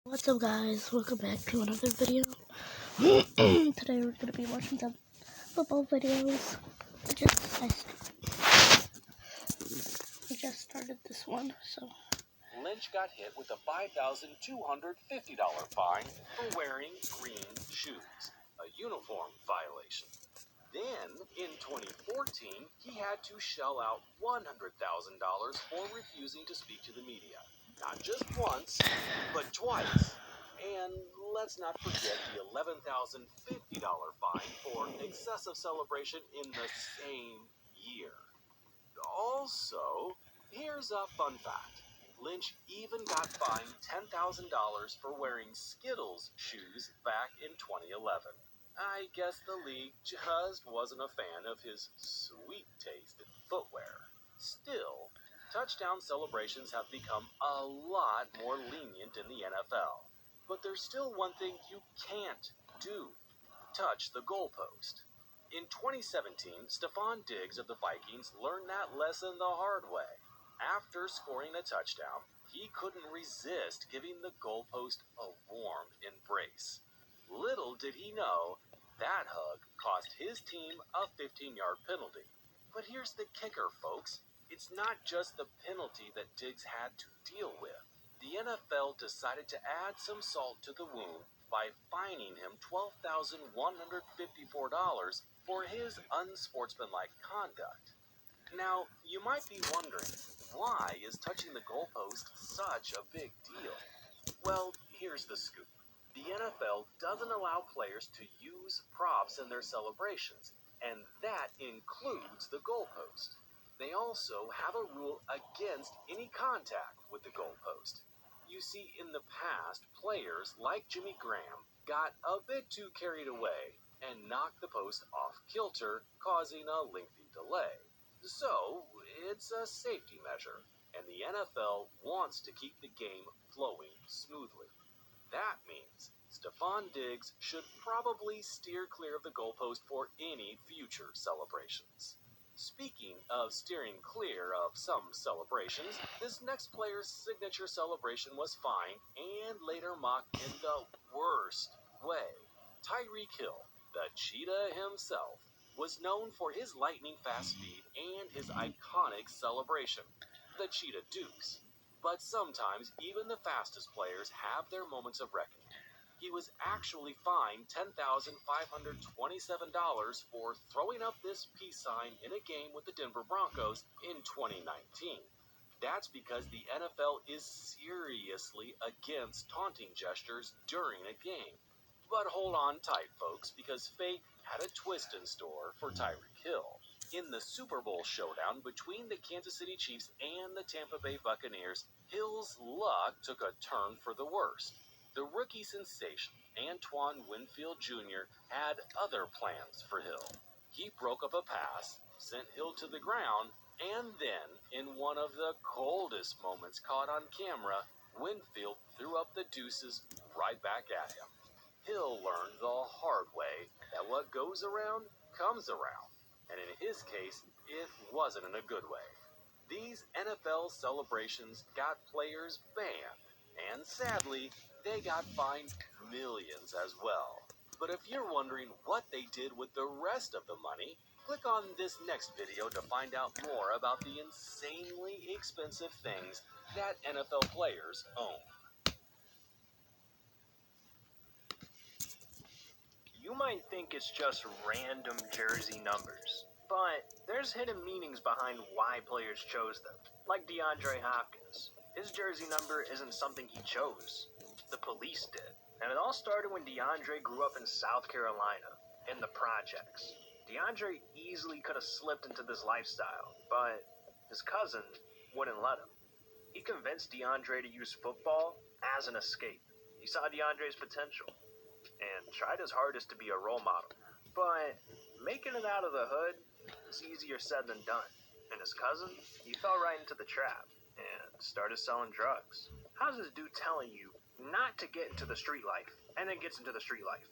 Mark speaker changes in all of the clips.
Speaker 1: What's up, guys? Welcome back to another video. Today we're gonna be watching some football videos. I just started this one, so.
Speaker 2: Lynch got hit with a $5,250 fine for wearing green shoes, a uniform violation. Then, in 2014, he had to shell out $100,000 for refusing to speak to the media. Not just once, but twice. And let's not forget the $11,050 fine for excessive celebration in the same year. Also, here's a fun fact. Lynch even got fined $10,000 for wearing Skittles shoes back in 2011. I guess the league just wasn't a fan of his sweet taste in footwear. Still, touchdown celebrations have become a lot more lenient in the NFL. But there's still one thing you can't do: touch the goalpost. In 2017, Stephon Diggs of the Vikings learned that lesson the hard way. After scoring a touchdown, he couldn't resist giving the goalpost a warm embrace. Little did he know, that hug cost his team a 15-yard penalty. But here's the kicker, folks. It's not just the penalty that Diggs had to deal with. The NFL decided to add some salt to the wound by fining him $12,154 for his unsportsmanlike conduct. Now, you might be wondering, why is touching the goalpost such a big deal? Well, here's the scoop. The NFL doesn't allow players to use props in their celebrations, and that includes the goalpost. They also have a rule against any contact with the goalpost. You see, in the past, players like Jimmy Graham got a bit too carried away and knocked the post off kilter, causing a lengthy delay. So, it's a safety measure, and the NFL wants to keep the game flowing smoothly. That means Stephon Diggs should probably steer clear of the goalpost for any future celebrations. Speaking of steering clear of some celebrations, this next player's signature celebration was fine and later mocked in the worst way. Tyreek Hill, the cheetah himself, was known for his lightning-fast speed and his iconic celebration, the Cheetah Dukes. But sometimes even the fastest players have their moments of reckoning. He was actually fined $10,527 for throwing up this peace sign in a game with the Denver Broncos in 2019. That's because the NFL is seriously against taunting gestures during a game. But hold on tight, folks, because fate had a twist in store for Tyreek Hill. In the Super Bowl showdown between the Kansas City Chiefs and the Tampa Bay Buccaneers, Hill's luck took a turn for the worse. The rookie sensation, Antoine Winfield Jr., had other plans for Hill. He broke up a pass, sent Hill to the ground, and then, in one of the coldest moments caught on camera, Winfield threw up the deuces right back at him. Hill learned the hard way that what goes around comes around. And in his case, it wasn't in a good way. These NFL celebrations got players banned, and sadly, they got fined millions as well. But if you're wondering what they did with the rest of the money, click on this next video to find out more about the insanely expensive things that NFL players own.
Speaker 3: You might think it's just random jersey numbers, but there's hidden meanings behind why players chose them. Like DeAndre Hopkins. His jersey number isn't something he chose. The police did. And it all started when DeAndre grew up in South Carolina, in the projects. DeAndre easily could have slipped into this lifestyle, but his cousin wouldn't let him. He convinced DeAndre to use football as an escape. He saw DeAndre's potential and tried his hardest to be a role model. But making it out of the hood is easier said than done. And his cousin, he fell right into the trap and started selling drugs. How's this dude telling you not to get into the street life and then gets into the street life?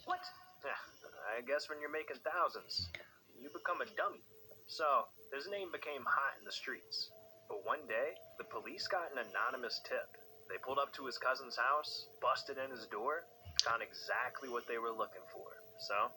Speaker 3: What? I guess when you're making thousands, you become a dummy. So his name became hot in the streets. But one day, the police got an anonymous tip. They pulled up to his cousin's house, busted in his door, found exactly what they were looking for. So,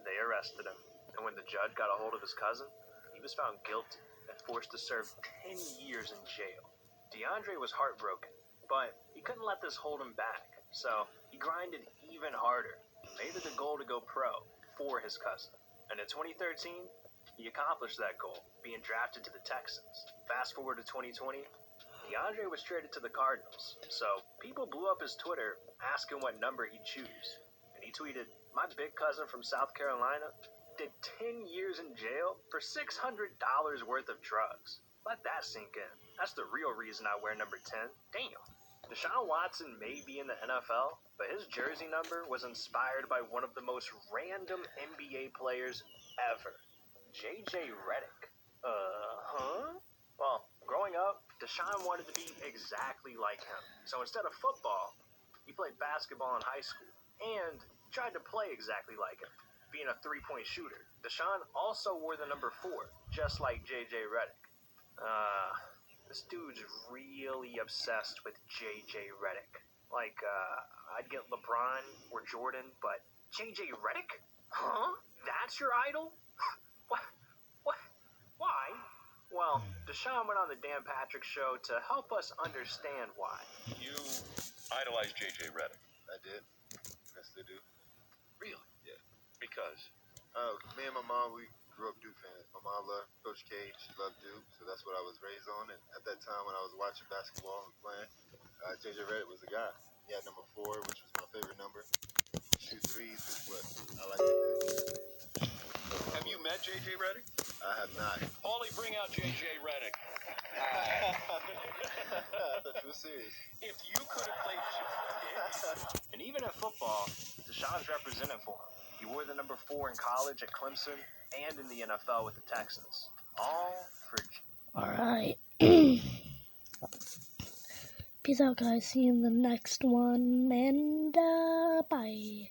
Speaker 3: they arrested him. And when the judge got a hold of his cousin, he was found guilty and forced to serve 10 years in jail. DeAndre was heartbroken, but he couldn't let this hold him back. So, he grinded even harder and made it a goal to go pro for his cousin. And in 2013, he accomplished that goal, being drafted to the Texans. Fast forward to 2020, DeAndre was traded to the Cardinals, so people blew up his Twitter asking what number he'd choose. And he tweeted, "My big cousin from South Carolina did 10 years in jail for $600 worth of drugs. Let that sink in. That's the real reason I wear number 10. Damn." Deshaun Watson may be in the NFL, but his jersey number was inspired by one of the most random NBA players ever, JJ Redick. Well, growing up, Deshaun wanted to be exactly like him. So instead of football, he played basketball in high school and tried to play exactly like him, being a three-point shooter. Deshaun also wore the number 4, just like JJ Redick. This dude's really obsessed with JJ Redick. Like, I'd get LeBron or Jordan, but JJ Redick? Huh? That's your idol? What? What? Why? Well, Deshaun went on the Dan Patrick Show to help us understand why.
Speaker 2: You idolize JJ Redick.
Speaker 4: I did. I still do.
Speaker 2: Really?
Speaker 4: Yeah.
Speaker 2: Because?
Speaker 4: Me and my mom, we grew up Duke fans. My mom loved Coach K. She loved Duke, so that's what I was raised on. And at that time when I was watching basketball and playing, JJ Redick was the guy. He had number 4, which was my favorite number. Shoot threes is what I like to do.
Speaker 2: Have you met JJ Redick?
Speaker 4: I have not.
Speaker 2: Paulie, bring out JJ Redick.
Speaker 4: I thought you were serious.
Speaker 2: If you could have played...
Speaker 3: And even in football, Deshaun's represented for him. He wore the number 4 in college at Clemson and in the NFL with the Texans. All for...
Speaker 1: Alright. Peace out, guys. See you in the next one. And, bye.